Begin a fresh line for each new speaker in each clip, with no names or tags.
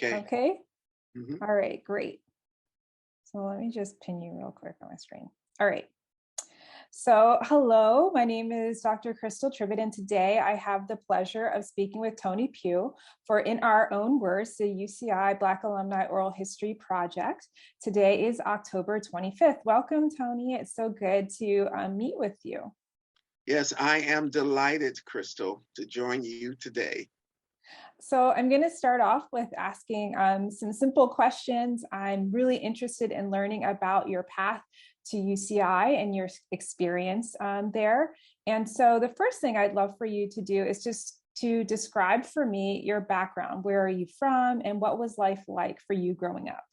Okay.
Okay.
hmm
All right, great. So let me just pin you real quick on my screen. All right. So, hello, my name is Dr. Crystal Tribbett, and today I have the pleasure of speaking with Toni Pugh for In Our Own Words, the UCI Black Alumni Oral History Project. Today is October 25th. Welcome, Toni. It's so good to meet with you.
Yes, I am delighted, Crystal, to join you today.
So I'm going to start off with asking some simple questions. I'm really interested in learning about your path to UCI and your experience there. And so the first thing I'd love for you to do is just to describe for me your background. Where are you from, and what was life like for you growing up?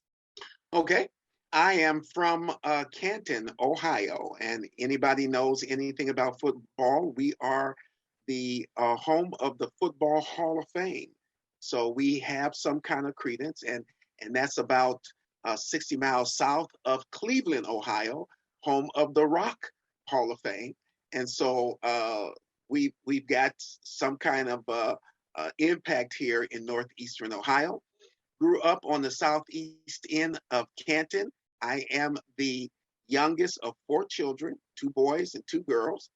Okay. I am from Canton, Ohio, and anybody knows anything about football, we are the home of the Football Hall of Fame. So we have some kind of credence, and that's about 60 miles south of Cleveland, Ohio, home of the Rock Hall of Fame. And so we've got some kind of impact here in northeastern Ohio. Grew up on the southeast end of Canton. I am the youngest of four children, two boys and two girls.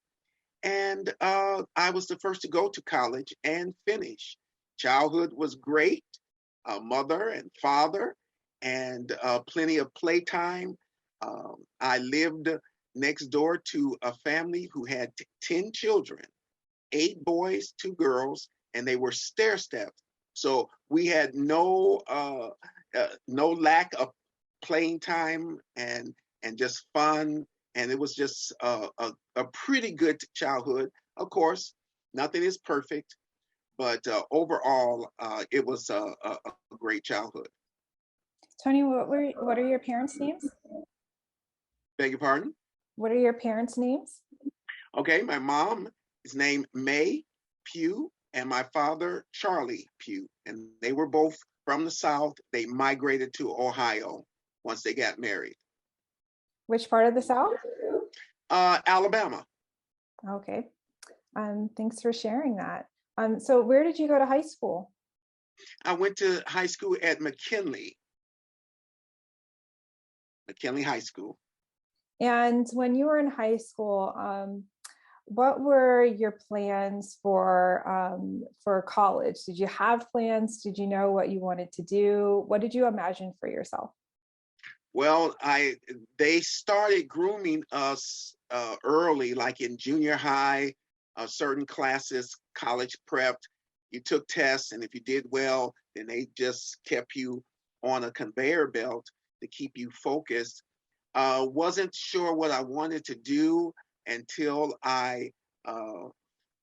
And I was the first to go to college and finish. Childhood was great, mother and father, and plenty of playtime. I lived next door to a family who had 10 children, eight boys, two girls, and they were stair stepped. So we had no lack of playing time and just fun, and it was just a pretty good childhood. Of course, nothing is perfect, but overall, it was a great childhood.
Toni, what are your parents' names?
Beg your pardon?
What are your parents' names?
Okay, my mom is named May Pugh, and my father, Charlie Pugh. And they were both from the South. They migrated to Ohio once they got married.
Which part of the South?
Alabama.
Okay. Thanks for sharing that. So where did you go to high school?
I went to high school at McKinley High School.
And when you were in high school, what were your plans for college? Did you have plans? Did you know what you wanted to do? What did you imagine for yourself?
Well, they started grooming us early, like in junior high, certain classes, college prepped. You took tests, and if you did well, then they just kept you on a conveyor belt to keep you focused. Wasn't sure what I wanted to do until I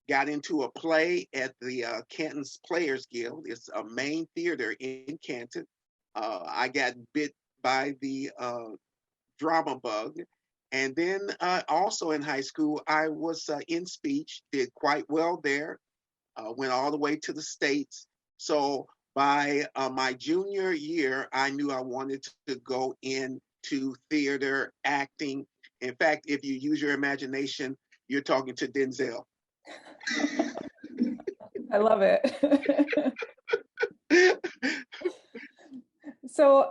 got into a play at the Canton's Players Guild. It's a main theater in Canton. I got bit by the drama bug. And then also in high school, I was in speech, did quite well there, went all the way to the States. So by my junior year, I knew I wanted to go into theater, acting. In fact, if you use your imagination, you're talking to Denzel.
I love it. So,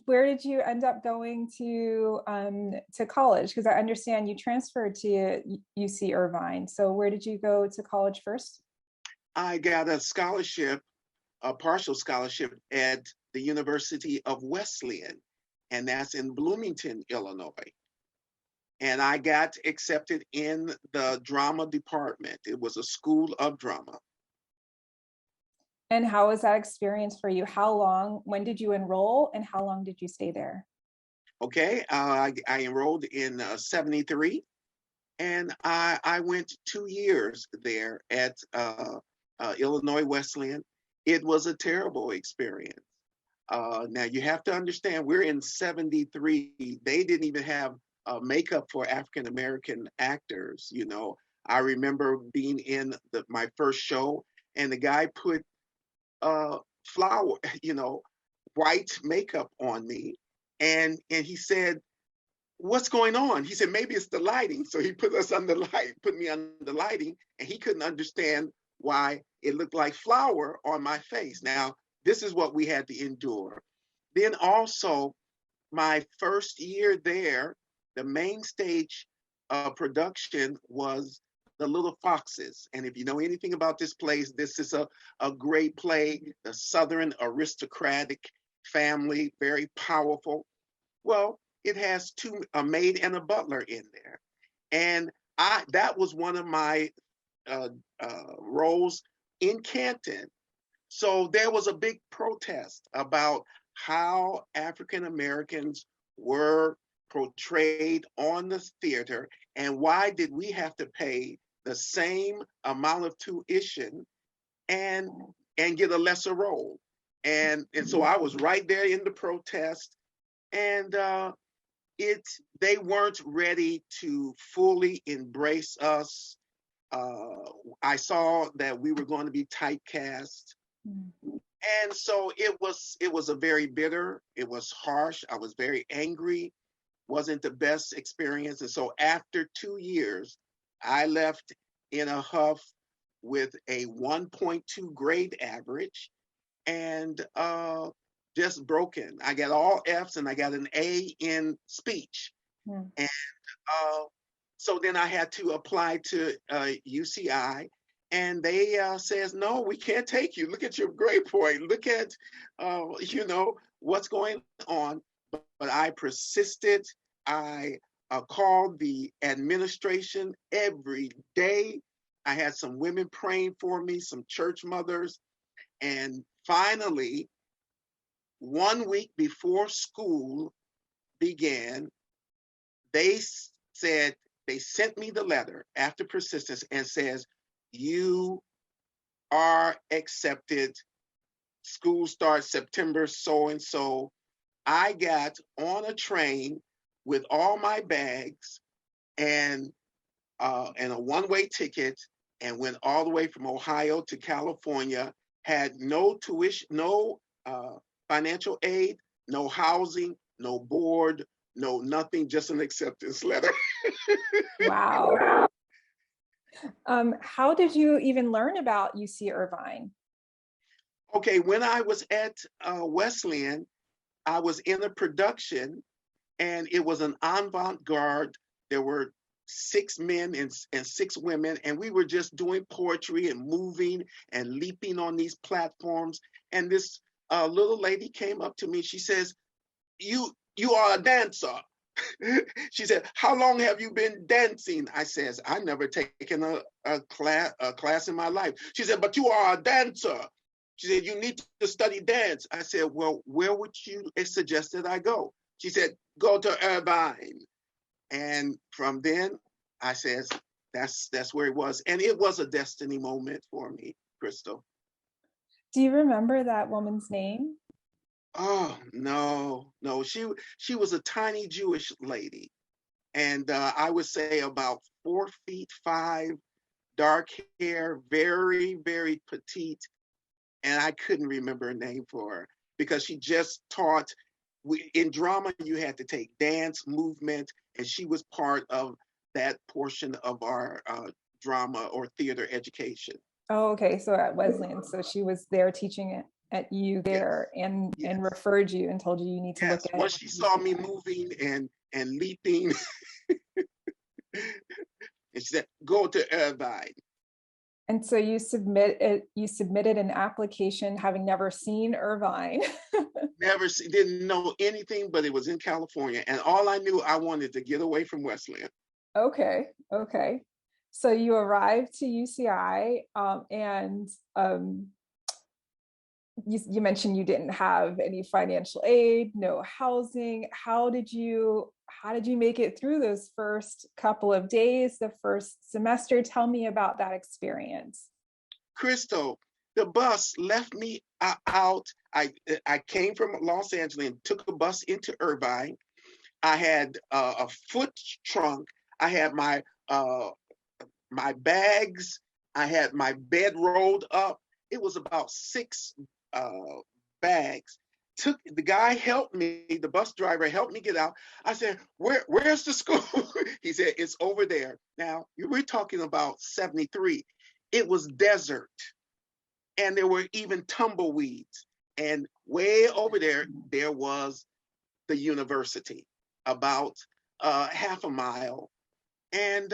where did you end up going to college? Because I understand you transferred to UC Irvine. So, where did you go to college first?
I got a scholarship, a partial scholarship at the University of Wesleyan, and that's in Bloomington, Illinois. And I got accepted in the drama department. It was a school of drama.
And how was that experience for you? When did you enroll, and how long did you stay there?
Okay, I enrolled in 73, and I went 2 years there at Illinois Wesleyan. It was a terrible experience. Now you have to understand, we're in 73. They didn't even have makeup for African American actors. You know, I remember being in my first show, and the guy put flower, white makeup on me, and he said, "What's going on?" He said, "Maybe it's the lighting." So he put me under lighting, and he couldn't understand why it looked like flour on my face. Now, this is what we had to endure. Then also, my first year there, the main stage production was The Little Foxes. And if you know anything about this place, this is a great play, the Southern aristocratic family, very powerful. Well, it has a maid and a butler in there. And that was one of my roles in Canton. So there was a big protest about how African Americans were portrayed on the theater, and why did we have to pay the same amount of tuition and get a lesser role. And so I was right there in the protest, and they weren't ready to fully embrace us. I saw that we were going to be typecast. And so it was a very bitter, it was harsh. I was very angry, wasn't the best experience. And so after 2 years, I left in a huff with a 1.2 grade average, and just broken. I got all F's and I got an A in speech. And so then I had to apply to UCI, and they says, no, we can't take you. Look at your grade point. Look at, what's going on. But I persisted. I called the administration every day. I had some women praying for me, some church mothers. And finally, 1 week before school began, they sent me the letter after persistence and says, you are accepted. School starts September so-and-so. I got on a train with all my bags and a one-way ticket, and went all the way from Ohio to California, had no tuition, no financial aid, no housing, no board, no nothing, just an acceptance letter.
Wow. How did you even learn about UC Irvine?
Okay, when I was at Wesleyan, I was in a production, and it was an avant-garde. There were 6 men and 6 women, and we were just doing poetry and moving and leaping on these platforms. And this little lady came up to me. She says, you are a dancer. She said, how long have you been dancing? I says, I've never taken a class in my life. She said, but you are a dancer. She said, you need to study dance. I said, well, where would you suggest that I go? She said, go to Irvine. And from then, I says, that's where it was. And it was a destiny moment for me, Crystal.
Do you remember that woman's name?
Oh, no. She was a tiny Jewish lady. And I would say about 4'5", dark hair, very, very petite. And I couldn't remember a name for her because she just taught. In drama, you had to take dance, movement, and she was part of that portion of our drama or theater education.
Oh, okay. So at Wesleyan, so she was there teaching it at you there,
Yes.
and referred you and told you need to look at.
Once she saw me moving and leaping, and she said, "Go to Irvine."
And so you submitted an application having never seen Irvine.
Didn't know anything, but it was in California, and all I knew, I wanted to get away from Wesleyan.
Okay. So you arrived to UCI, and you mentioned you didn't have any financial aid, no housing. How did you make it through those first couple of days, the first semester? Tell me about that experience.
Crystal, the bus left me out. I came from Los Angeles and took a bus into Irvine. I had a foot trunk. I had my bags. I had my bed rolled up. It was about 6 bags. The guy helped me, the bus driver helped me get out. I said, where's the school? He said, it's over there. Now, we're talking about 73. It was desert, and there were even tumbleweeds. And way over there, there was the university, about half a mile. And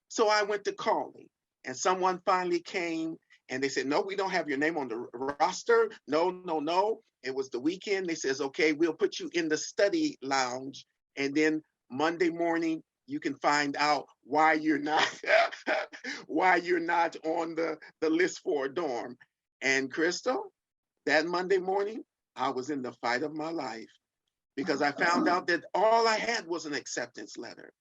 so I went to calling, and someone finally came and they said, no, we don't have your name on the roster. No, no, no. It was the weekend. They says, okay, we'll put you in the study lounge. And then Monday morning, you can find out why you're not why you're not on the list for a dorm. And Crystal, that Monday morning, I was in the fight of my life because I found out that all I had was an acceptance letter.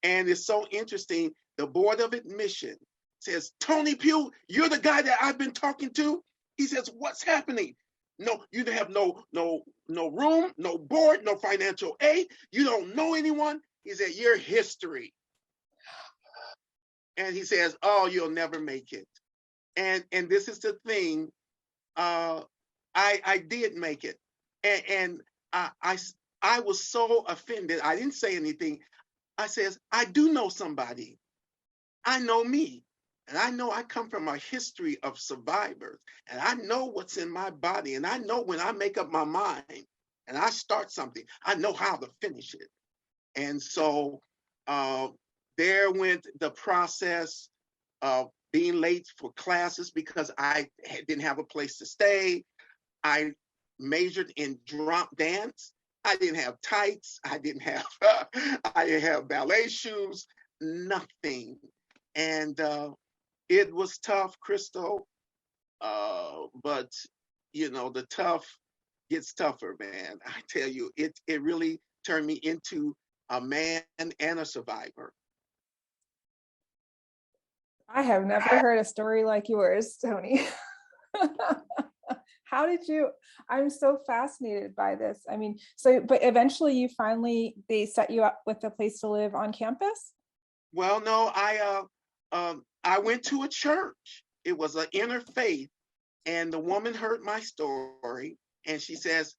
And it's so interesting. The Board of Admission says, Toni Pugh, you're the guy that I've been talking to. He says, what's happening? No, you have no room, no board, no financial aid. You don't know anyone. He said, you're history. And he says, oh, you'll never make it. And this is the thing. I did make it. And I was so offended. I didn't say anything. I says, I do know somebody. I know me. And I know I come from a history of survivors. And I know what's in my body. And I know when I make up my mind and I start something, I know how to finish it. And so there went the process of being late for classes because I didn't have a place to stay. I majored in drop dance. I didn't have tights. I didn't have ballet shoes, nothing. And it was tough, Crystal. But you know, the tough gets tougher, man. I tell you, it really turned me into a man and a survivor.
I have never heard a story like yours, Toni. How did you, I'm so fascinated by this. I mean, so, but eventually they set you up with a place to live on campus?
Well, no, I went to a church. It was an interfaith, and the woman heard my story, and she says,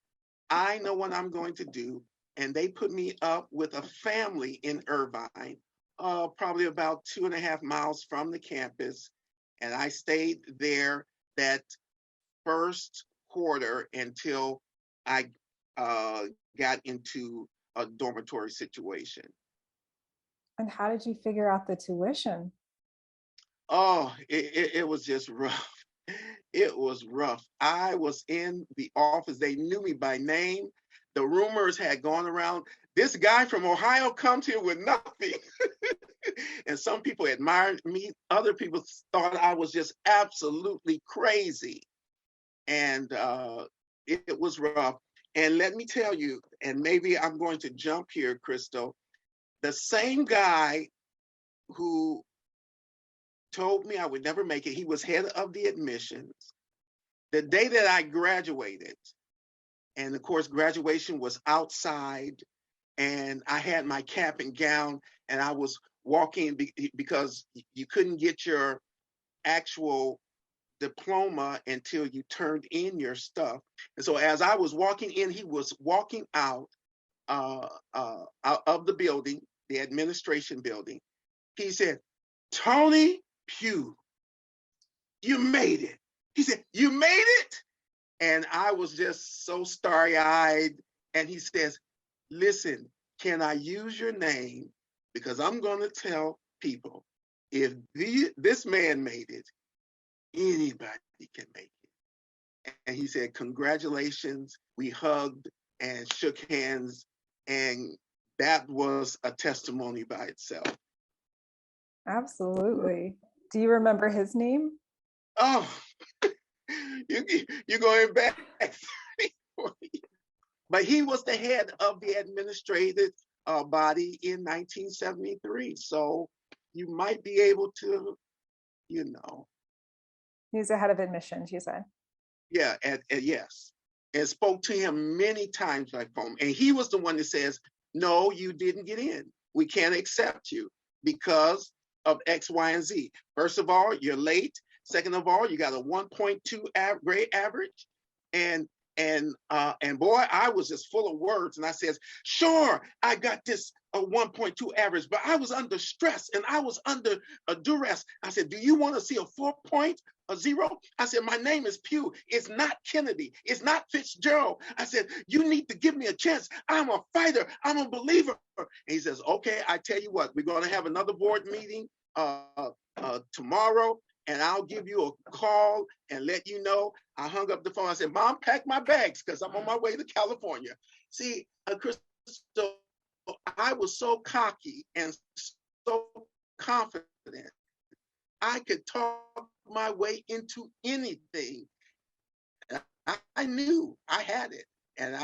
I know what I'm going to do. And they put me up with a family in Irvine, probably about 2.5 miles from the campus. And I stayed there that first quarter until I got into a dormitory situation.
And how did you figure out the tuition?
Oh, it was just rough. It was rough. I was in the office. They knew me by name. The rumors had gone around. This guy from Ohio comes here with nothing. And some people admired me. Other people thought I was just absolutely crazy. And it was rough. And let me tell you, and maybe I'm going to jump here, Crystal, the same guy who told me I would never make it, he was head of the admissions. The day that I graduated, and of course, graduation was outside, and I had my cap and gown, and I was walking because you couldn't get your actual diploma until you turned in your stuff. And so as I was walking in, he was walking out of the building, the administration building. He said, Toni Pugh, you made it. He said, you made it? And I was just so starry-eyed. And he says, listen, can I use your name? Because I'm going to tell people, if this man made it, anybody can make it. And he said, congratulations. We hugged and shook hands. And that was a testimony by itself.
Absolutely. Do you remember his name?
Oh, you're going back. But he was the head of the administrative body in 1973. So you might be able to, you know.
He's the head of admissions, you said?
Yeah, and yes. And spoke to him many times by phone. And he was the one that says, no, you didn't get in. We can't accept you because of X, Y, and Z. First of all, you're late. Second of all, you got a 1.2 grade average. And And boy, I was just full of words. And I says, sure, I got this 1.2 average, but I was under stress and I was under duress. I said, do you want to see a 4.0? I said, my name is Pugh. It's not Kennedy. It's not Fitzgerald. I said, you need to give me a chance. I'm a fighter. I'm a believer. And he says, okay, I tell you what, we're going to have another board meeting tomorrow, and I'll give you a call and let you know. I hung up the phone. I said, Mom, pack my bags because I'm on my way to California. See, Crystal, I was so cocky and so confident. I could talk my way into anything. I knew I had it. And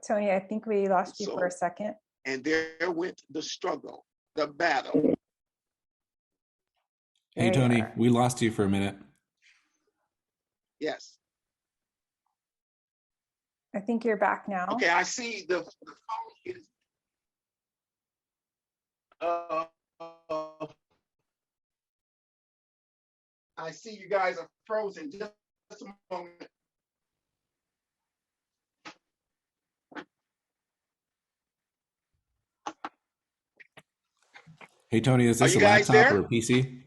Toni, I think we lost you for a second.
And there went the struggle, the battle.
Hey, Toni, we lost you for a minute.
Yes.
I think you're back now.
Okay, I see the phone is I see you guys are frozen. Just a moment.
Hey, Toni, is this a laptop
there?
or a PC?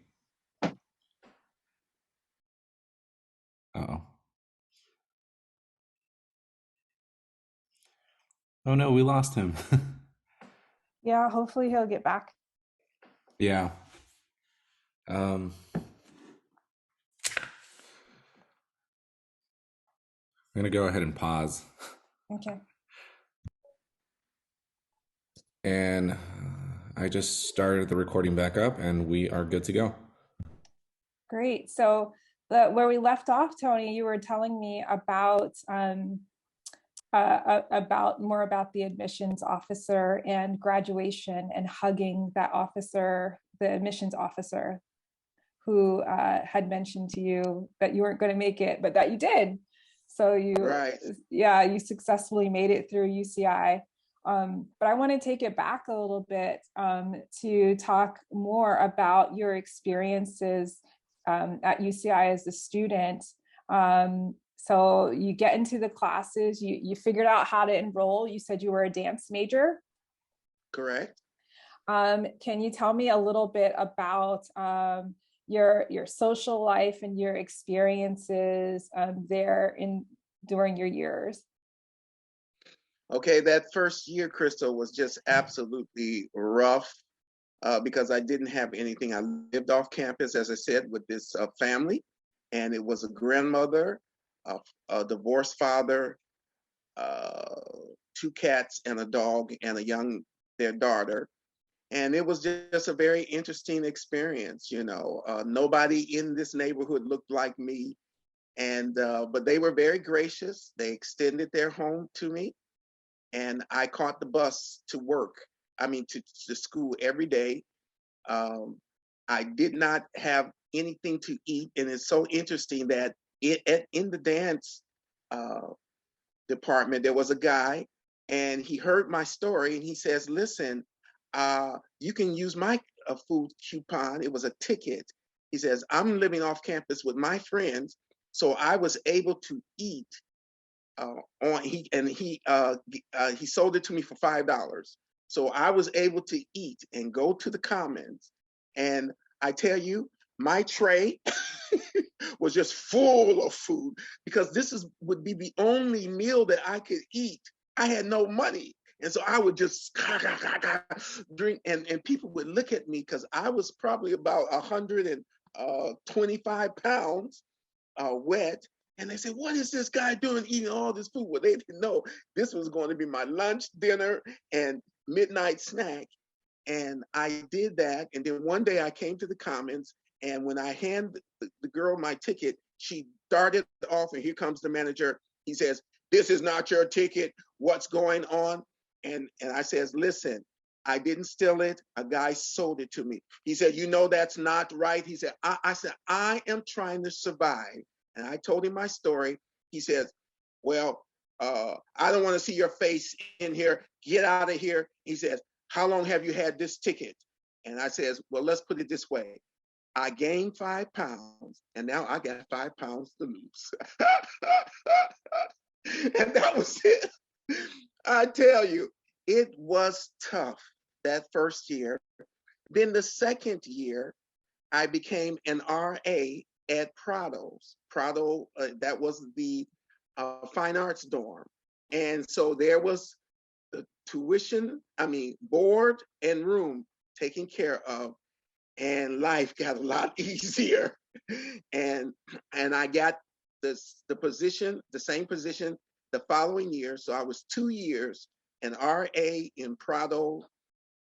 Uh-oh. Oh no, we lost him.
Yeah, hopefully he'll get back.
Yeah. I'm gonna go ahead and pause.
Okay.
And I just started the recording back up and we are good to go.
Great. So where we left off, Toni, you were telling me about more about the admissions officer and graduation and hugging that officer, the admissions officer, who had mentioned to you that you weren't going to make it, but that you did. So you successfully made it through UCI. But I want to take it back a little bit to talk more about your experiences at UCI as a student. So you get into the classes, you figured out how to enroll. You said you were a dance major.
Correct.
Can you tell me a little bit about your social life and your experiences during your years?
Okay, that first year, Crystal, was just absolutely rough because I didn't have anything. I lived off campus, as I said, with this family, and it was a grandmother, a divorced father, 2 cats and a dog, and their daughter. And it was just a very interesting experience, you know. Nobody in this neighborhood looked like me, but they were very gracious. They extended their home to me. And I caught the bus to to school every day. I did not have anything to eat. And it's so interesting that in the dance department, there was a guy and he heard my story and he says, listen, you can use my food coupon. It was a ticket. He says, I'm living off campus with my friends. So I was able to eat he sold it to me for $5. So I was able to eat and go to the Commons. And I tell you, my tray was just full of food because would be the only meal that I could eat. I had no money. And so I would just drink, and people would look at me because I was probably about 125 pounds wet. And they said, what is this guy doing eating all this food? Well, they didn't know this was going to be my lunch, dinner, and midnight snack. And I did that. And then one day I came to the Commons, and when I handed the girl my ticket, she darted off, and here comes the manager. He says, this is not your ticket. What's going on? And I says, listen, I didn't steal it. A guy sold it to me. He said, you know, that's not right. He said, I said, I am trying to survive. And I told him my story. He says, well, I don't want to see your face in here. Get out of here. He says, how long have you had this ticket? And I says, well, let's put it this way. I gained 5 pounds, and now I got 5 pounds to lose. And that was it. I tell you, it was tough that first year. Then the second year, I became an RA at Prado's. Prado, that was the fine arts dorm. And so there was the tuition, board and room taken care of, and life got a lot easier. And I got the position, the same position the following year. So I was 2 years an RA in Prado,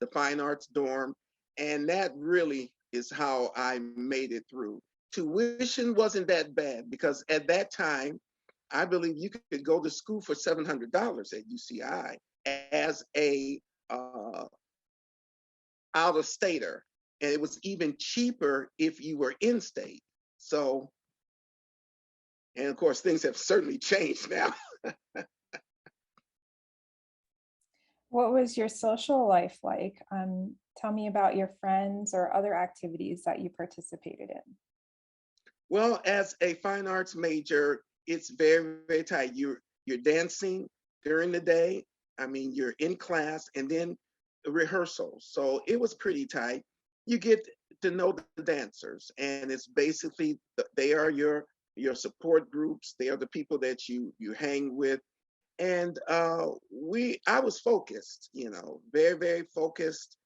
the fine arts dorm. And that really is how I made it through. Tuition wasn't that bad because at that time, I believe you could go to school for $700 at UCI as a out-of-stater. And it was even cheaper if you were in state. So, and of course, things have certainly changed now.
What was your social life like? Tell me about your friends or other activities that you participated in.
Well, as a fine arts major, it's very, very tight. You're dancing during the day. You're in class and then rehearsals. So it was pretty tight. You get to know the dancers, and it's basically they are your support groups. They are the people that you hang with. And I was focused, very, very focused.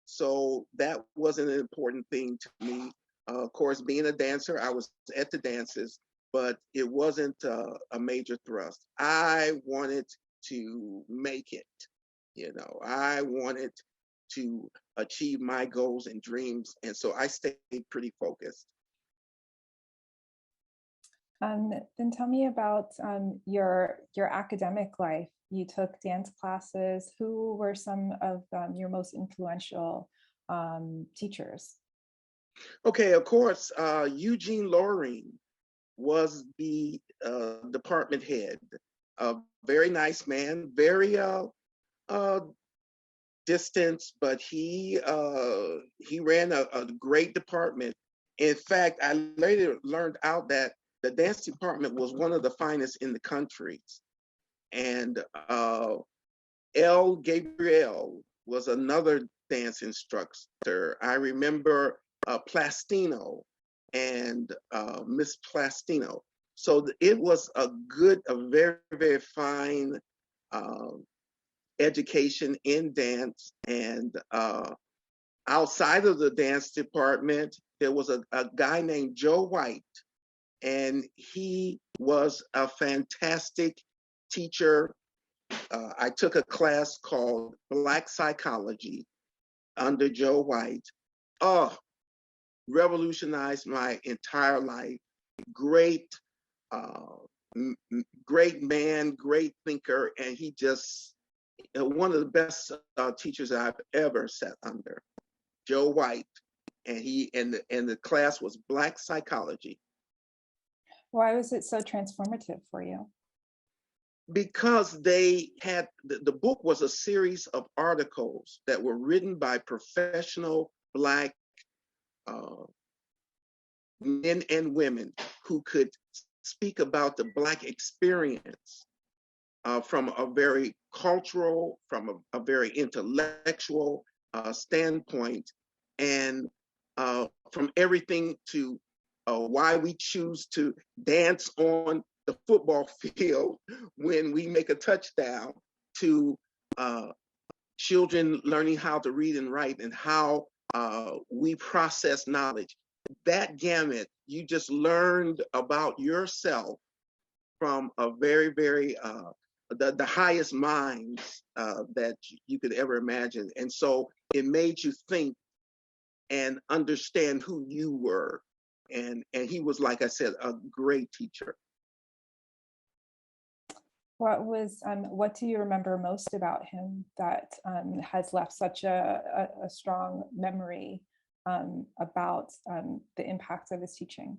So that wasn't an important thing to me. Of course, being a dancer, I was at the dances, but it wasn't a major thrust. I wanted to make it, I wanted to achieve my goals and dreams. And so I stayed pretty focused.
Then tell me about your academic life. You took dance classes. Who were some of your most influential teachers?
Okay, of course, Eugene Loring was the department head. A very nice man, very distant, but he ran a great department. In fact, I later learned out that the dance department was one of the finest in the country. And L. Gabriel was another dance instructor. I remember Plastino and Miss Plastino. So it was a very, very fine education in dance. And outside of the dance department, there was a guy named Joe White, and he was a fantastic teacher. I took a class called Black Psychology under Joe White. Oh, revolutionized my entire life. Great, great man, great thinker, and he just one of the best teachers I've ever sat under. Joe White, and the class was Black Psychology.
Why was it so transformative for you?
Because they had the book was a series of articles that were written by professional Black men and women who could speak about the Black experience from a very cultural, from a very intellectual standpoint, and from everything to why we choose to dance on the football field when we make a touchdown, to children learning how to read and write and how we process knowledge. That gamut, you just learned about yourself from a very, very, the highest minds that you could ever imagine. And so it made you think and understand who you were. And he was, like I said, a great teacher.
What do you remember most about him that has left such a strong memory about the impact of his teaching?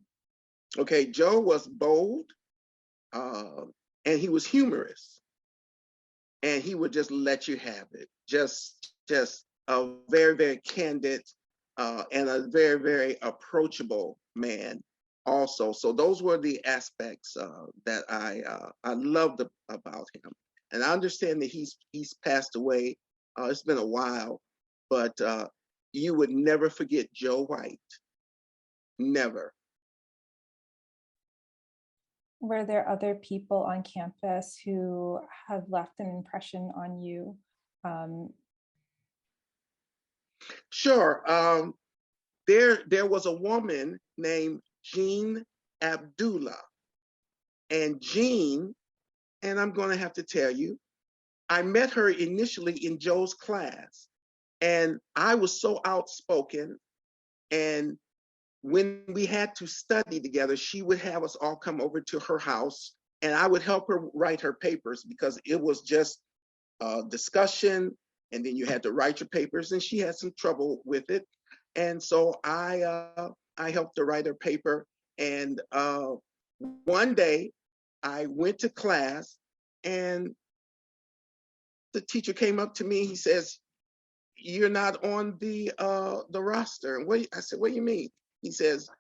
Okay, Joe was bold, and he was humorous, and he would just let you have it. Just a very, very candid and a very, very approachable man also. So those were the aspects that I loved about him. And I understand that he's passed away. It's been a while, but you would never forget Joe White. Never.
Were there other people on campus who have left an impression on you?
Sure. There was a woman named Jean Abdullah. And Jean, and I'm going to have to tell you, I met her initially in Joe's class. And I was so outspoken. And when we had to study together, she would have us all come over to her house, and I would help her write her papers because it was just a discussion, and then you had to write your papers, and she had some trouble with it. And so I helped her write her paper. And one day I went to class, and the teacher came up to me. He says, "You're not on the roster." And I said, "What do you mean?" He says,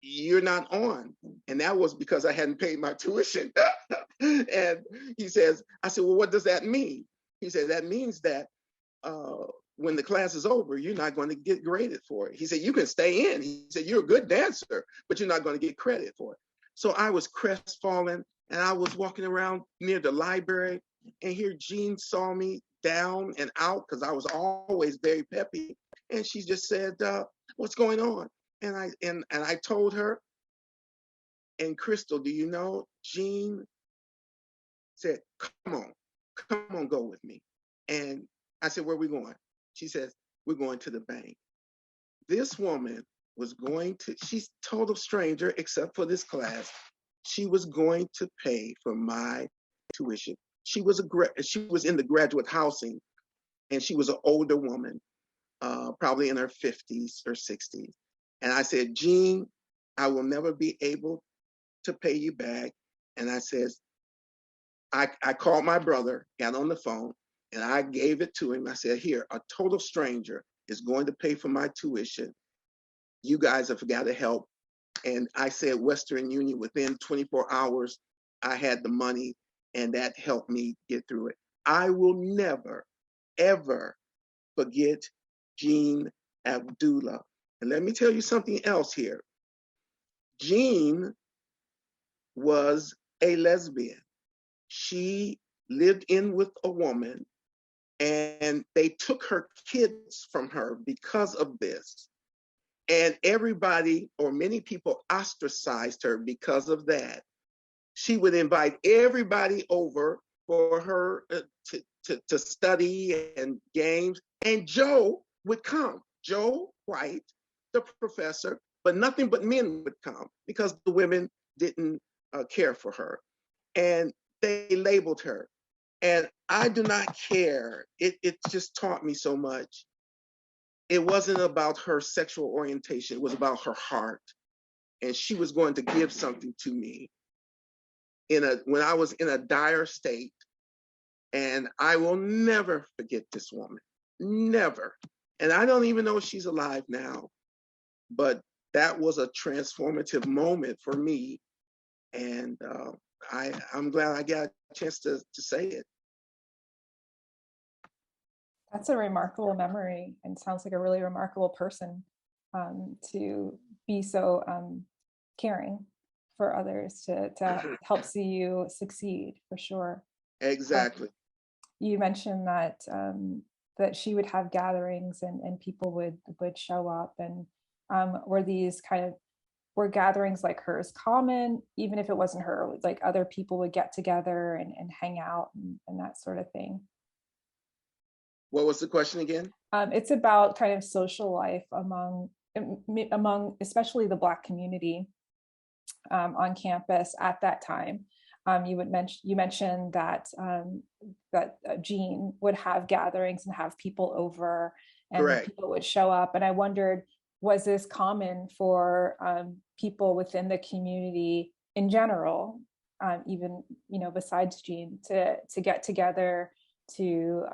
"You're not on." And that was because I hadn't paid my tuition. And he says, I said, "Well, what does that mean?" He said, "That means that when the class is over, you're not going to get graded for it." He said, "You can stay in." He said, "You're a good dancer, but you're not going to get credit for it." So I was crestfallen, and I was walking around near the library, and here Jean saw me down and out because I was always very peppy. And she just said, "What's going on?" And I told her. And Crystal, do you know, Jean said, come on, go with me." And I said, "Where are we going?" She says, "We're going to the bank." This woman was going to, she's a total stranger except for this class. She was going to pay for my tuition. She was in the graduate housing, and she was an older woman, probably in her 50s or 60s. And I said, "Jean, I will never be able to pay you back." And I says, I called my brother, got on the phone, and I gave it to him. I said, "Here, a total stranger is going to pay for my tuition. You guys have got to help." And I said, Western Union, within 24 hours, I had the money, and that helped me get through it. I will never, ever forget Jean Abdullah. And let me tell you something else here. Jean was a lesbian. She lived in with a woman, and they took her kids from her because of this. And everybody, or many people, ostracized her because of that. She would invite everybody over for her to study and games. And Joe would come, Joe White, the professor, but nothing but men would come because the women didn't care for her. And they labeled her. And I do not care. It just taught me so much. It wasn't about her sexual orientation. It was about her heart. And she was going to give something to me when I was in a dire state. And I will never forget this woman. Never. And I don't even know if she's alive now. But that was a transformative moment for me. And I'm glad I got a chance to say it.
That's a remarkable memory, and sounds like a really remarkable person, to be so caring for others, to help see you succeed, for sure.
Exactly.
You mentioned that that she would have gatherings, and people would show up, and were gatherings like hers common, even if it wasn't her, like other people would get together and hang out and that sort of thing?
What was the question again?
It's about kind of social life among especially the Black community on campus at that time. You mentioned that Jean would have gatherings and have people over, and
Correct.
people would show up. And I wondered, was this common for people within the community in general, even besides Jean, to get together, to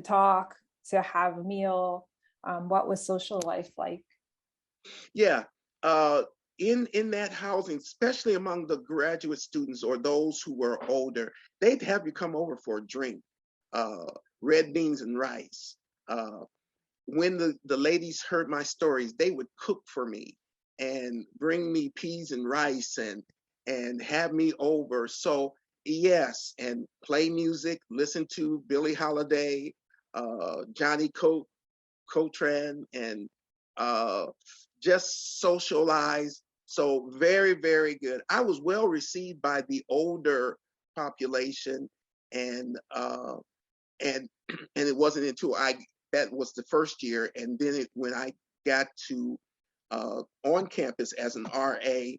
talk, to have a meal? What was social life like?
Yeah. In that housing, especially among the graduate students or those who were older, they'd have you come over for a drink, uh, red beans and rice. When the ladies heard my stories, they would cook for me and bring me peas and rice and have me over. So yes, and play music, listen to Billie Holiday, Johnny Coltrane, and uh, just socialize. So very, very good. I was well received by the older population, and and and it wasn't until I that was the first year, and then when I got to on campus as an RA,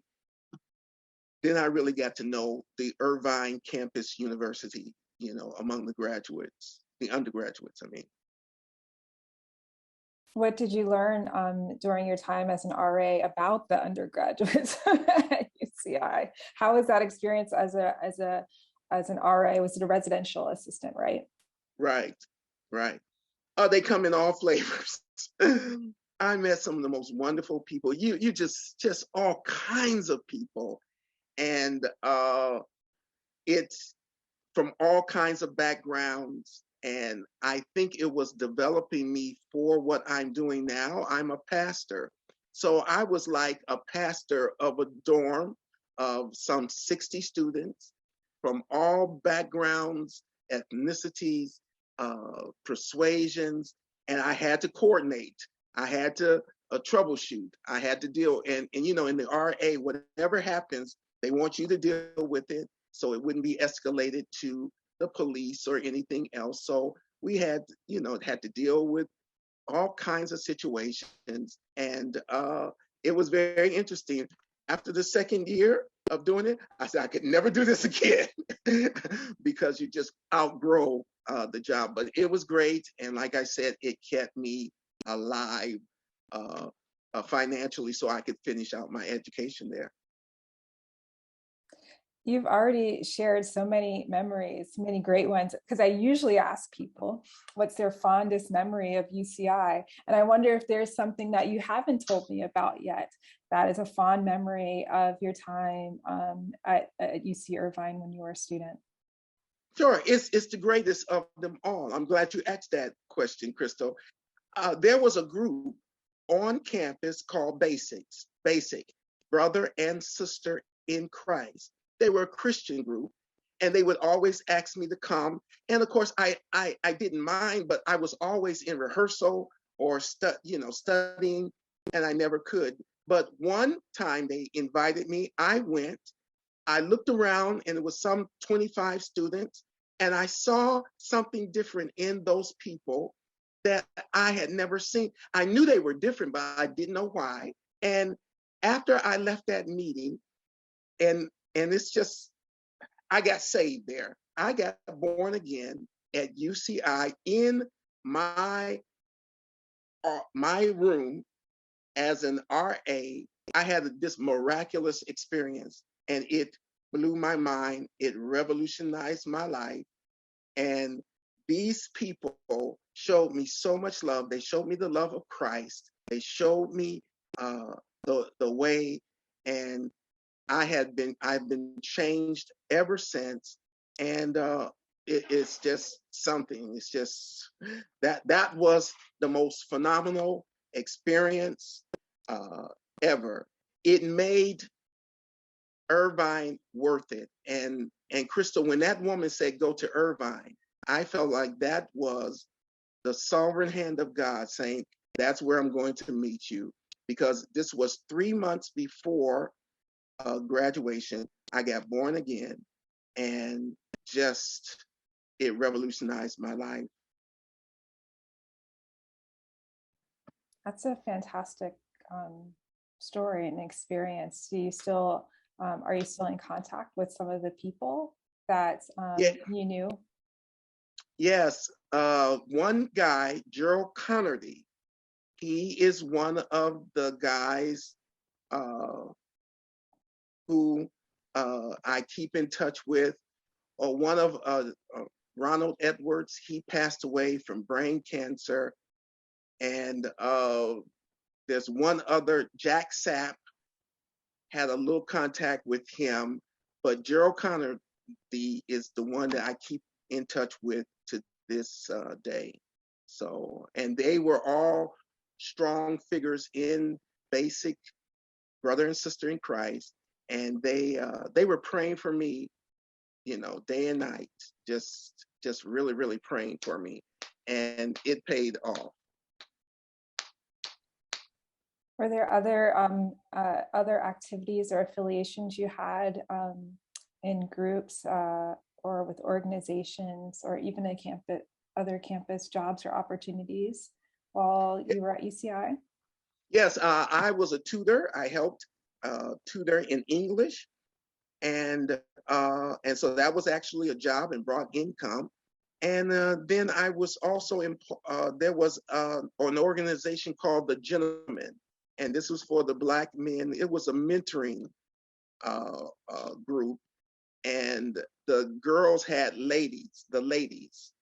then I really got to know the Irvine campus university, among the graduates, the undergraduates, I mean.
What did you learn during your time as an RA about the undergraduates at UCI? How was that experience as an RA? Was it a residential assistant, right?
Right, right. Oh, they come in all flavors. I met some of the most wonderful people. You just all kinds of people, and it's from all kinds of backgrounds. And I think it was developing me for what I'm doing now. I'm a pastor. So I was like a pastor of a dorm of some 60 students from all backgrounds, ethnicities, persuasions, and I had to coordinate. I had to troubleshoot. I had to deal, and in the RA, whatever happens, they want you to deal with it so it wouldn't be escalated to the police or anything else. So we had to deal with all kinds of situations, and it was very interesting. After the second year of doing it, I said I could never do this again because you just outgrow the job. But it was great, and like I said, it kept me alive financially, so I could finish out my education there.
You've already shared so many memories, many great ones, because I usually ask people what's their fondest memory of UCI. And I wonder if there's something that you haven't told me about yet that is a fond memory of your time at UC Irvine when you were a student.
Sure, it's the greatest of them all. I'm glad you asked that question, Crystal. There was a group on campus called Basic, Brother and Sister in Christ. They were a Christian group, and they would always ask me to come. And of course, I didn't mind, but I was always in rehearsal or studying, and I never could. But one time they invited me. I went. I looked around, and it was some 25 students, and I saw something different in those people that I had never seen. I knew they were different, but I didn't know why. And after I left that meeting, and it's just, I got saved there. I got born again at UCI in my room as an RA. I had this miraculous experience, and it blew my mind. It revolutionized my life. And these people showed me so much love. They showed me the love of Christ. They showed me the way, and I've been changed ever since, and it's just something. It's just that was the most phenomenal experience ever. It made Irvine worth it. And Crystal, when that woman said go to Irvine, I felt like that was the sovereign hand of God saying, that's where I'm going to meet you, because this was 3 months before graduation. I got born again, and just it revolutionized my life.
That's a fantastic story and experience. Do you still are you still in contact with some of the people that you knew?
Yes, one guy, Gerald Connerty, he is one of the guys who I keep in touch with, or one of Ronald Edwards, he passed away from brain cancer. And there's one other, Jack Sapp, had a little contact with him, but Gerald Connor is the one that I keep in touch with to this day. So, and they were all strong figures in basic brother and sister in Christ, and they were praying for me, day and night, just really, really praying for me, and it paid off.
Were there other activities or affiliations you had in groups or with organizations, or even other campus jobs or opportunities while you were at UCI?
Yes, I was a tutor. I helped tutor in English, and so that was actually a job and brought income. And then I was also there was an organization called the Gentlemen, and this was for the Black men. It was a mentoring group, and the girls had the ladies.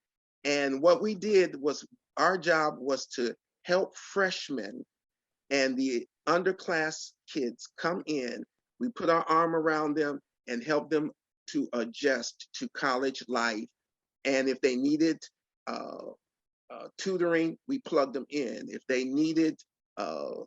And what we did was, our job was to help freshmen and the underclass kids come in. We put our arm around them and help them to adjust to college life. And if they needed tutoring, we plugged them in. If they needed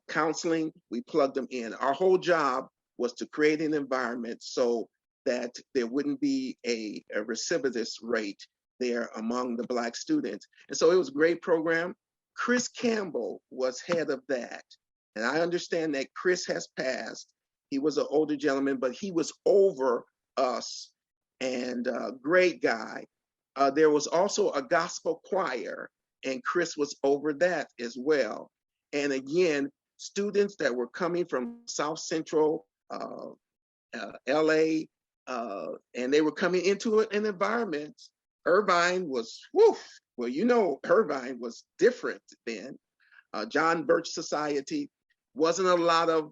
counseling, we plugged them in. Our whole job was to create an environment so that there wouldn't be a recidivist rate there among the Black students. And so it was a great program. Chris Campbell was head of that. And I understand that Chris has passed. He was an older gentleman, but he was over us, and a great guy. There was also a gospel choir, and Chris was over that as well. And again, students that were coming from South Central LA, and they were coming into an environment. Irvine was, well, Irvine was different then. John Birch Society, wasn't a lot of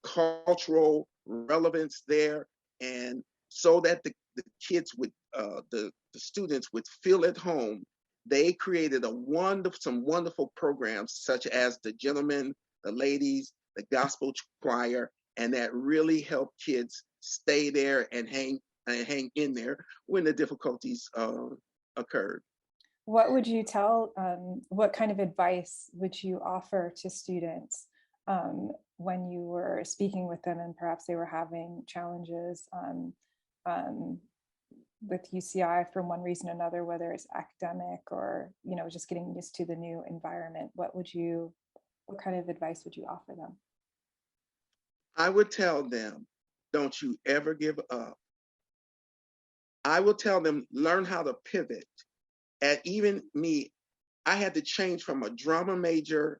cultural relevance there. And so that the kids would, the students would feel at home, they created some wonderful programs, such as the Gentlemen, the Ladies, the Gospel Choir, and that really helped kids stay there and hang in there when the difficulties occurred.
What would you tell, what kind of advice would you offer to students when you were speaking with them and perhaps they were having challenges with UCI for one reason or another, whether it's academic or, just getting used to the new environment? What kind of advice would you offer them?
I would tell them, don't you ever give up. I will tell them, learn how to pivot. And even me, I had to change from a drama major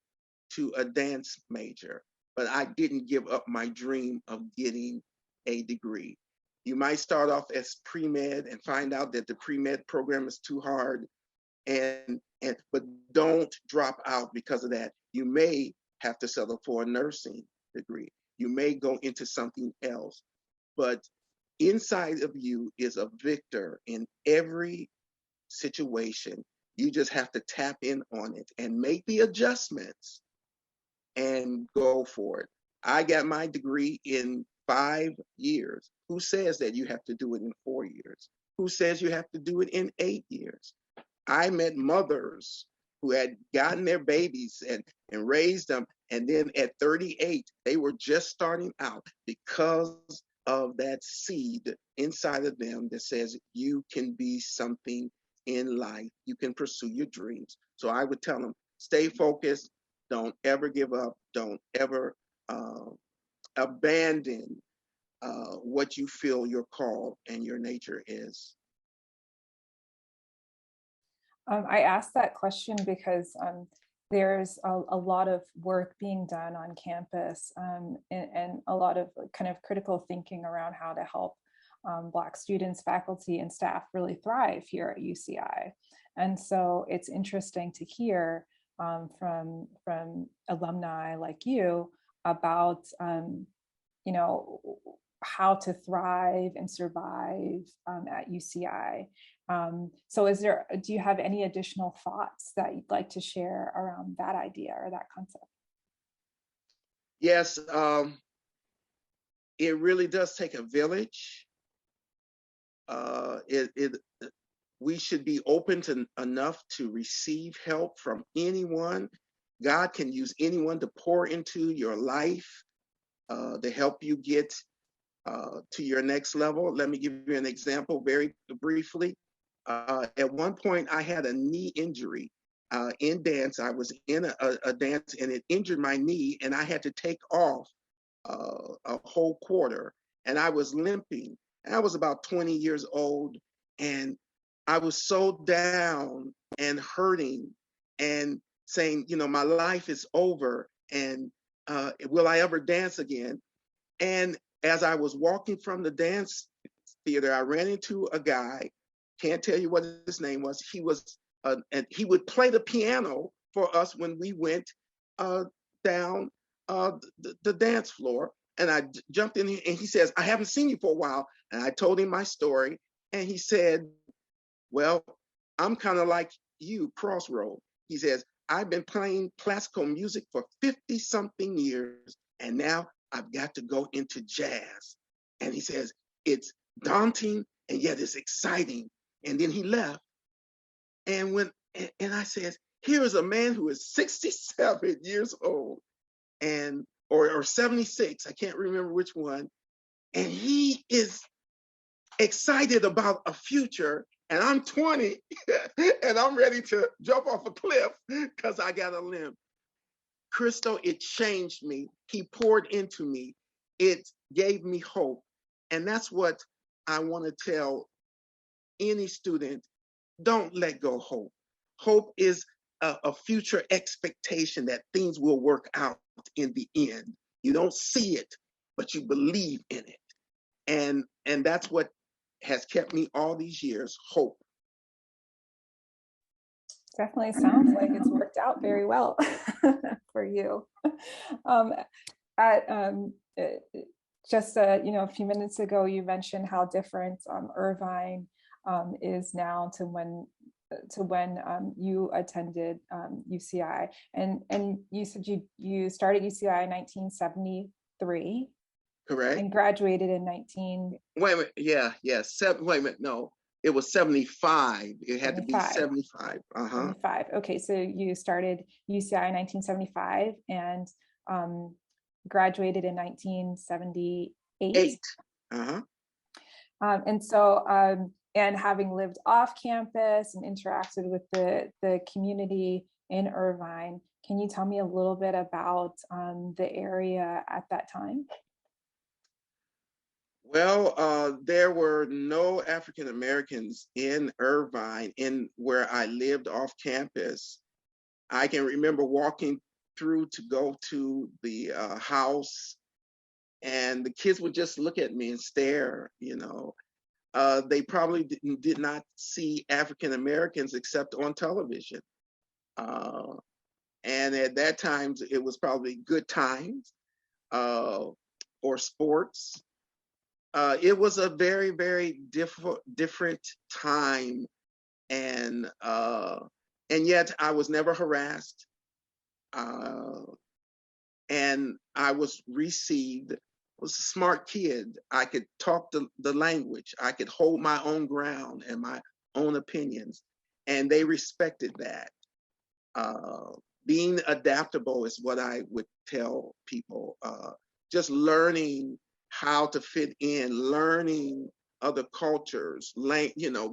to a dance major, but I didn't give up my dream of getting a degree. You might start off as pre-med and find out that the pre-med program is too hard, but don't drop out because of that. You may have to settle for a nursing degree. You may go into something else, but inside of you is a victor in every situation. You just have to tap in on it and make the adjustments and go for it. I got my degree in 5 years. Who says that you have to do it in 4 years? Who says you have to do it in 8 years? I met mothers who had gotten their babies and raised them, and then at 38, they were just starting out because of that seed inside of them that says you can be something in life. You can pursue your dreams. So I would tell them, stay focused. Don't ever give up. Don't ever abandon what you feel your call and your nature is.
I asked that question because there's a lot of work being done on campus and a lot of kind of critical thinking around how to help Black students, faculty, and staff really thrive here at UCI. And so it's interesting to hear from alumni like you about how to thrive and survive at UCI. So do you have any additional thoughts that you'd like to share around that idea or that concept?
Yes, it really does take a village. Uh, it, it, we should be open to enough to receive help from anyone. God can use anyone to pour into your life to help you get to your next level. Let me give you an example very briefly. At one point, I had a knee injury in dance. I was in a dance and it injured my knee, and I had to take off a whole quarter, and I was limping. And I was about 20 years old, and I was so down and hurting and saying, you know, my life is over, and will I ever dance again? And as I was walking from the dance theater, I ran into a guy. Can't tell you what his name was. And he would play the piano for us when we went down the dance floor. And I jumped in, and he says, "I haven't seen you for a while." And I told him my story, and he said, "Well, I'm kind of like you, Crossroad." He says, "I've been playing classical music for 50 something years, and now I've got to go into jazz." And he says, "It's daunting, and yet it's exciting." And then he left. And I said, here is a man who is 67 years old, and or 76, I can't remember which one, and he is excited about a future, and I'm 20 and I'm ready to jump off a cliff because I got a limp. Crystal, it changed me. He poured into me. It gave me hope. And that's what I want to tell any student. Don't let go hope. Hope is a future expectation that things will work out in the end. You don't see it, but you believe in it. And that's what has kept me all these years, hope.
Definitely sounds like it's worked out very well for you. Um, at just a few minutes ago, you mentioned how different Irvine is now to when you attended UCI, and you said you started UCI in 1973.
Correct.
And graduated in 19.
Wait a minute. Yeah. Wait a minute. No, it was 75. It had 75. To be 75.
75. Okay, so you started UCI in 1975 and graduated in 1978. And so, and having lived off campus and interacted with the community in Irvine, can you tell me a little bit about the area at that time?
Well, there were no African Americans in Irvine, in where I lived off campus. I can remember walking through to go to the house, and the kids would just look at me and stare. They probably did not see African Americans except on television. And at that time, it was probably Good Times or sports. It was a very, very different time, and yet I was never harassed, and I was received. I was a smart kid. I could talk the language. I could hold my own ground and my own opinions, and they respected that. Being adaptable is what I would tell people. Just learning how to fit in, learning other cultures,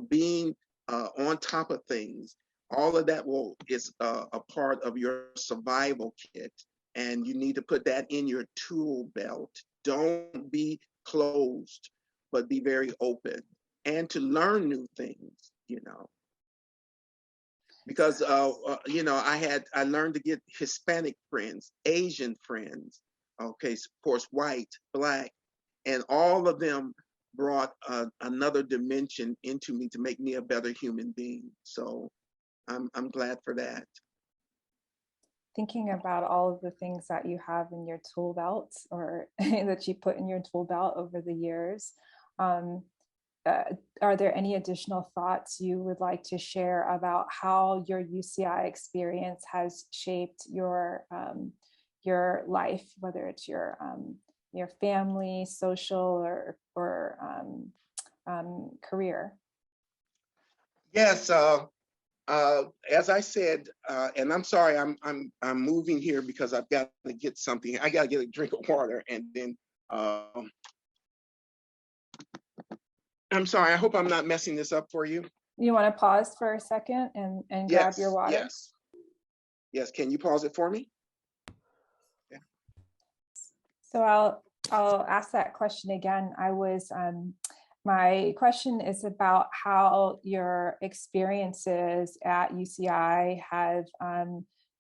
being on top of things. All of that is a part of your survival kit, and you need to put that in your tool belt. Don't be closed, but be very open, and to learn new things. Because I learned to get Hispanic friends, Asian friends, okay, of course, white, Black, and all of them brought another dimension into me to make me a better human being. So I'm glad for that.
Thinking about all of the things that you have in your tool belt, or that you put in your tool belt over the years, are there any additional thoughts you would like to share about how your UCI experience has shaped your life, whether it's your family, social, or career?
Yes. As I said, and I'm sorry, I'm moving here because I've got to get something. I got to get a drink of water, and then I'm sorry. I hope I'm not messing this up for you.
You want to pause for a second and grab your water?
Yes. Can you pause it for me? Yeah.
So I'll ask that question again. My question is about how your experiences at UCI have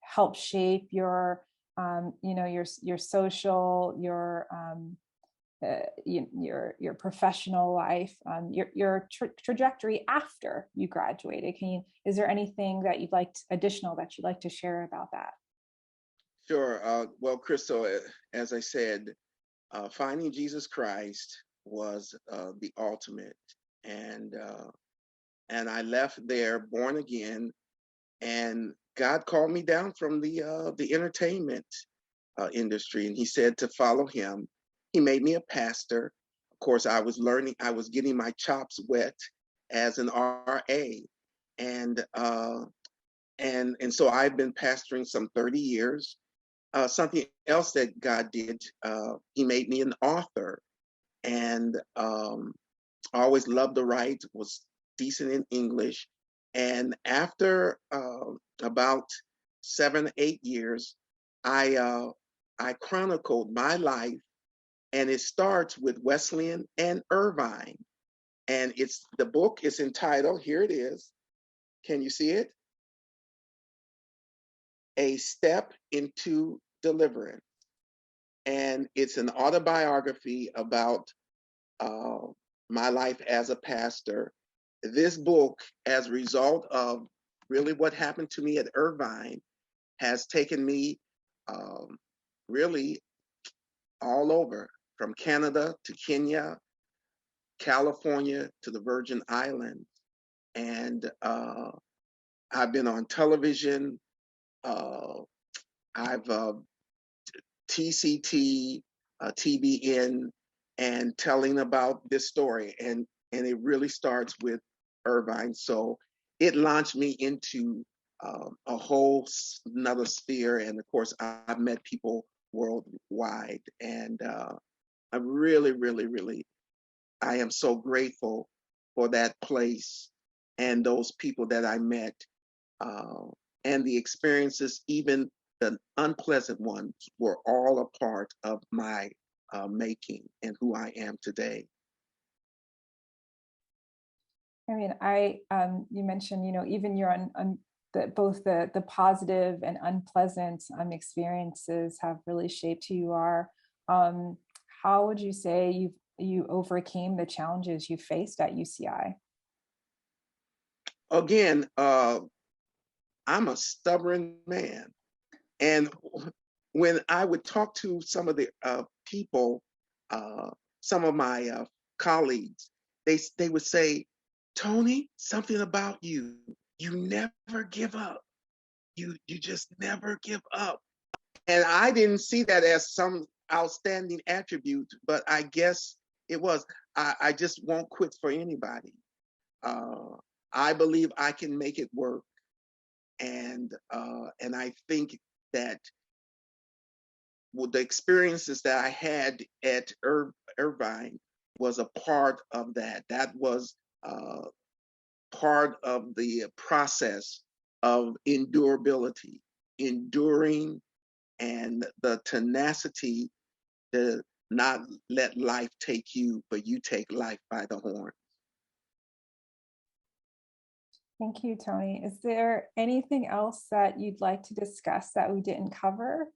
helped shape your your social, your professional life, your trajectory after you graduated. Is there anything that additional that you'd like to share about that?
Sure. Well, Crystal, as I said, finding Jesus Christ was the ultimate, and I left there born again, and God called me down from the entertainment industry, and He said to follow Him. He made me a pastor. Of course, I was getting my chops wet as an RA, and so I've been pastoring some 30 years. Something else that God did, He made me an author, and I always loved to write, was decent in English. And after about 7, 8 years, I chronicled my life, and it starts with Wesleyan and Irvine. And the book is entitled, here it is. Can you see it? A Step into Deliverance. And it's an autobiography about my life as a pastor. This book, as a result of really what happened to me at Irvine, has taken me really all over, from Canada to Kenya, California to the Virgin Islands. And I've been on television. I've TCT, TBN, and telling about this story. And it really starts with Irvine. So it launched me into a whole another sphere. And of course, I've met people worldwide. And I really, really, really, I am so grateful for that place and those people that I met, and the experiences, even the unpleasant ones, were all a part of my making and who I am today.
I mean, you mentioned, even your both the positive and unpleasant experiences have really shaped who you are. How would you say you overcame the challenges you faced at UCI?
Again, I'm a stubborn man. And when I would talk to some of the people, some of my colleagues, they would say, Toni, something about you. You never give up. You just never give up. And I didn't see that as some outstanding attribute, but I guess it was. I just won't quit for anybody. I believe I can make it work, and I think that the experiences that I had at Irvine was a part of that. That was part of the process of endurability, enduring, and the tenacity to not let life take you, but you take life by the horn.
Thank you, Toni. Is there anything else that you'd like to discuss that we didn't cover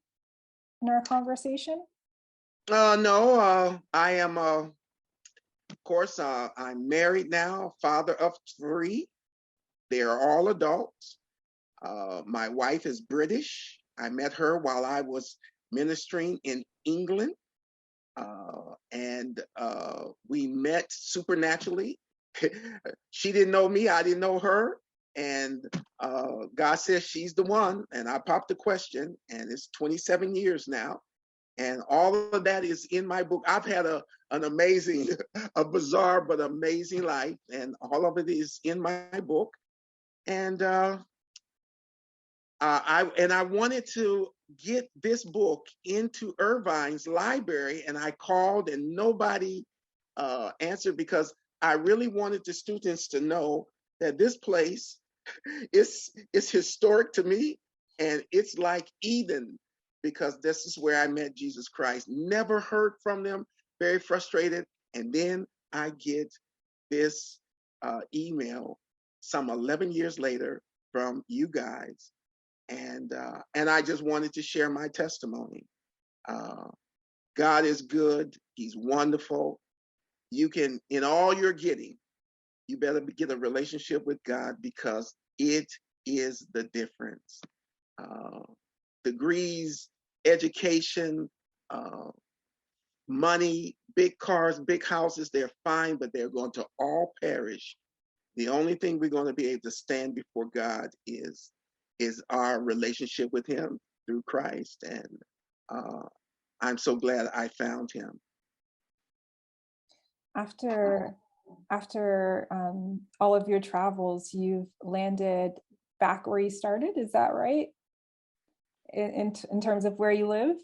in our conversation?
No, I am, of course, I'm married now, father of 3. They are all adults. My wife is British. I met her while I was ministering in England. And we met supernaturally she didn't know me, I didn't know her. And God says she's the one. And I popped the question, and it's 27 years now. And all of that is in my book. I've had an amazing, a bizarre but amazing life, and all of it is in my book. And I wanted to get this book into Irvine's library, and I called, and nobody answered, because I really wanted the students to know that this place is historic to me, and it's like Eden, because this is where I met Jesus Christ. Never heard from them, very frustrated. And then I get this email some 11 years later from you guys. And I just wanted to share my testimony. God is good. He's wonderful. You can, in all you're getting, you better get a relationship with God, because it is the difference. Degrees, education, money, big cars, big houses, they're fine, but they're going to all perish. The only thing we're going to be able to stand before God is our relationship with him through Christ. And I'm so glad I found him.
After all of your travels, you've landed back where you started. Is that right? In terms of where you live?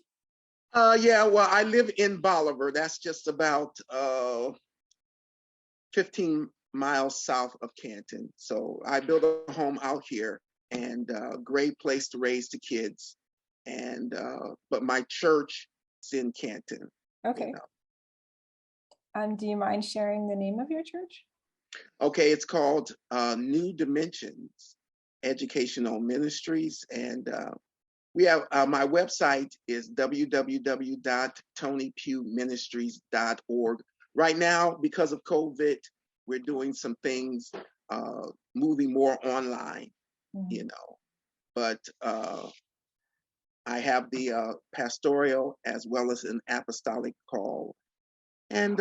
Yeah, well, I live in Bolivar. That's just about 15 miles south of Canton. So I built a home out here, and a great place to raise the kids. And but my church is in Canton.
Okay.
You know.
Do you mind sharing the name of your church?
Okay, it's called New Dimensions Educational Ministries, and we have my website is www.tonypughministries.org. Right now, because of COVID, we're doing some things, moving more online, you know. But I have the pastoral as well as an apostolic call, and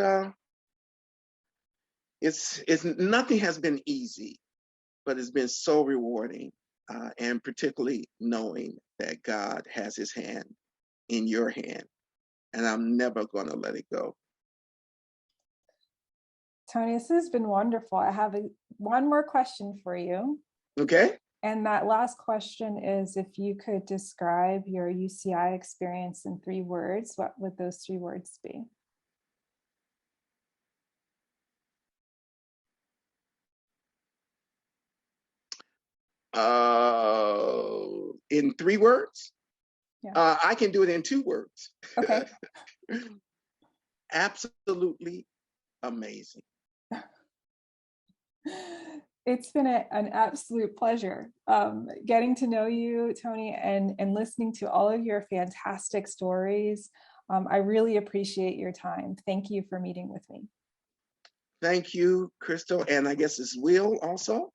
it's nothing has been easy, but it's been so rewarding, and particularly knowing that God has his hand in your hand, and I'm never going to let it go.
Toni, this has been wonderful. I have one more question for you.
Okay.
And that last question is, if you could describe your UCI experience in 3 words, what would those 3 words be?
In 3 words?
Yeah.
I can do it in 2 words.
Okay.
Absolutely amazing.
It's been an absolute pleasure getting to know you, Toni, and listening to all of your fantastic stories. I really appreciate your time. Thank you for meeting with me.
Thank you, Crystal, and I guess it's Will also.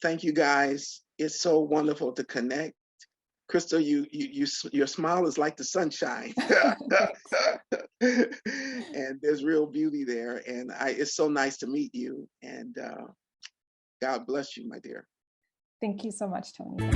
Thank you, guys. It's so wonderful to connect. Crystal, your smile is like the sunshine, and there's real beauty there. And it's so nice to meet you. And God bless you, my dear.
Thank you so much, Toni.